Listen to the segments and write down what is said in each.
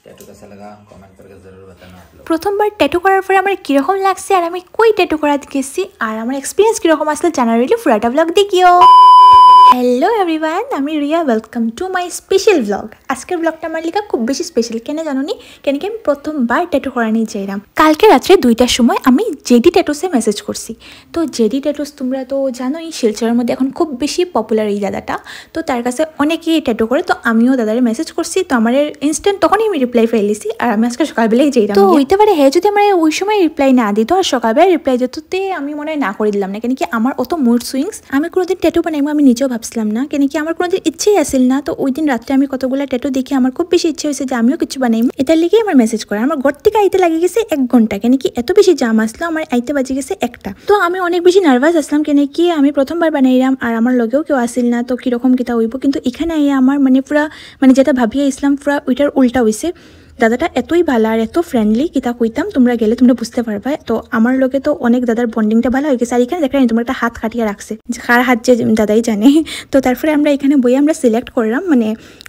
Tattoo कैसा लगा comment करके जरूर बताना आप लोग। প্রথমবার ট্যাটু করার পরে আমার কিরকম লাগছে আর আমি কই ট্যাটু করাতে গেছি আর আমার এক্সপিরিয়েন্স কিরকম আসলে জানারিলি পুরাটা ব্লগ দেখিও। হ্যালো এভরিওয়ান, আমি Riya, welcome to my special blog. আজকের ব্লগটা আমার লিখা খুব বেশি স্পেশাল, কেন জানো নি? কেন কি আমি প্রথমবার ট্যাটু করা নিয়ে যাইলাম। কালকে রাত্রে 2টার সময় আমি জেডি ট্যাটুসে মেসেজ করছি। তো জেডি ট্যাটুস তোমরা তো জানোই শিলচরের মধ্যে এখন খুব বেশি পপুলার এই দাদাটা। তো তার কাছে অনেকেই ট্যাটু করে, তো আমিও দাদারে মেসেজ করছি। তো আমার ইনস্ট্যান্ট তখনই আমি রিপ্লাই ফেলেছি আর আমি আজকে সকালবেলায় যাইলাম। তো হইতে পারে হ্যাঁ যদি আমার ওই সময় রিপ্লাই না দিত আর সকালবেলা রিপ্লাই দিতে আমি মনে হয় না করে দিলাম না, কেন কি আমার অত মুড সুইংস। আমি কোনোদিন ট্যাটু বানাইবো আমি নিজেও ভাবছিলাম না, কেন কি আমার কোনোদিন ইচ্ছেই আসিল না। তো ওই দিন রাত্রে আমি কতগুলো ট্যাটু দেখে আমার খুব বেশি ইচ্ছে হয়েছে যে আমিও কিছু বানাইবো। এটার লিগে আমার মেসেজ করে আমার ঘর থেকে আইতে লাগে গেছে 1 ঘন্টা, কেন কি এত বেশি জাম আসলো, আমার আইতে বাজে গেছে 1টা। তো আমি অনেক বেশি নার্ভাস আসলাম, কেন কি আমি প্রথমবার বানাইলাম আর আমার লগেও কেউ আসিল না। তো কিরকম কিতা হইব, কিন্তু এখানে আইয়া আমার পুরা যেটা ভাবিয়ে ইসলাম পুরা ওইটার উল্টা হয়েছে। দাদাটা এতই ভালো আর এত ফ্রেন্ডলি, কিতা কইতাম তোমরা গেলে তোমরা বুঝতে পারবা। তো আমার লোকে তো অনেক দাদার বন্ডিংটা ভালো হয়ে গেছে। আর এখানে দেখা তোমরা একটা হাত কাটিয়ে রাখছে, কার হাত যে দাদাই জানে। তো তারপরে আমরা এখানে বইয়ে আমরা সিলেক্ট করলাম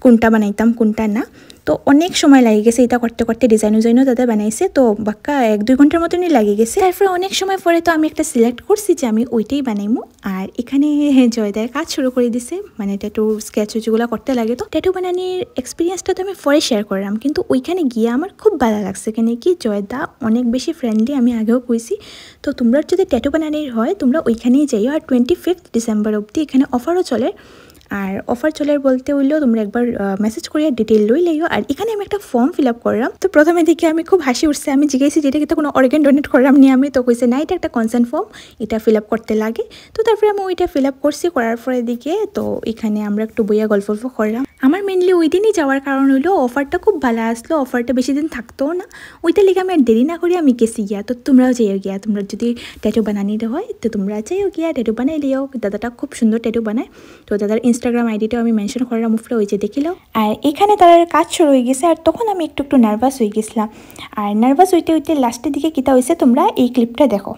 কোনটা বানাইতাম কোনটা না। তো অনেক সময় লাগে গেছে এটা করতে করতে, ডিজাইনও দাদা বানাইছে। তো বাক্কা 1-2 ঘন্টার মতনই লাগে গেছে। তারপরে অনেক সময় পরে তো আমি একটা সিলেক্ট করছি যে আমি ওইটাই বানাইমু। আর এখানে জয়দার কাজ শুরু করে দিছে, ট্যাটু স্কেচ যেগুলো করতে লাগে। তো ট্যাটু বানানির এক্সপিরিয়েন্সটা তো আমি পরে শেয়ার করলাম, কিন্তু ওইখানে গিয়ে আমার খুব ভালো লাগছে, কেন কি জয়দা অনেক বেশি ফ্রেন্ডলি, আমি আগেও কইছি। তো তোমরা যদি ট্যাটু বানানির হয় তোমরা ওইখানেই যাইও। আর 25 ডিসেম্বর অবধি এখানে অফারও চলে। আর অফার চলে বলতে হইলেও তোমরা একবার মেসেজ করিয়া ডিটেল লই লাইও। আর এখানে আমি একটা ফর্ম ফিল আপ করলাম। তো প্রথমে দেখে আমি খুব হাসি উঠছে, আমি জিজ্ঞাসি যেটা কিন্তু কোনো অর্গান ডোনেট করলাম নি আমি। তো কইছে না, এটা একটা কনসেন্ট ফর্ম, এটা ফিল আপ করতে লাগে। তো তারপরে আমি ওইটা ফিল আপ করছি, করার পরে দিকে তো এখানে আমরা একটু বইয়া গল্প করলাম। আমার মেনলি ওই দিনই যাওয়ার কারণ হইলো অফারটা খুব ভালো আসলো, অফারটা বেশি দিন থাকতো না। ওইটা লিগে আমি আর দেরি না করি আমি গেছি গিয়া। তো তোমরাও যাইও গিয়া, তোমরা যদি ট্যাটু বানানিতে হয় তো তোমরা যাইও গিয়া ট্যাটু বানাই লিও। দাদাটা খুব সুন্দর ট্যাটু বানায়। তো দাদার ইনস্টাগ্রাম আইডিটাও আমি মেনশন করলাম উপরে, ওই যে দেখিল। আর এখানে তার কাজ শুরু হয়ে গেছে। আর তখন আমি একটু নার্ভাস হয়ে গেছিলাম। আর নার্ভাস হইতে হইতে লাস্টের দিকে কিতা হয়েছে তোমরা এই ক্লিপটা দেখো।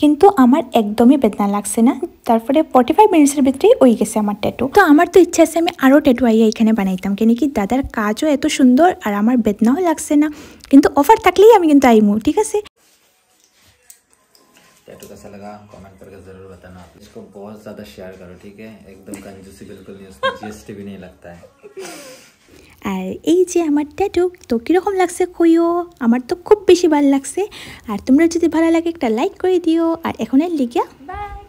কিন্তু আমার একদমই বেদনা লাগছে না। তারপরে 45 মিনিটসের ভিতরেই হয়ে গেছে আমার ট্যাটু। তো আমার তো ইচ্ছা আছে আমি আরও ট্যাটু আইয়া এখানে বানাইতাম, কেন কি দাদার কাজও এত সুন্দর আর আমার বেদনাও লাগছে না। কিন্তু অফার থাকলেই আমি কিন্তু আইমু, ঠিক আছে। टैटू कैसा लगा कमेंट करके जरूर बताना आप। इसको बहुत ज़्यादा शेयर करो, ठीक है? एकदम कंजूसी बिल्कुल नहीं, उसमें जीएसटी भी नहीं लगता है। আর এই যে আমার ট্যাটু তো কীরকম লাগছে কইও, আমার তো খুব বেশি ভালো লাগছে। আর তোমরা যদি ভালো লাগে একটা লাইক করে দিও। আর এখন এর লিগা বাই।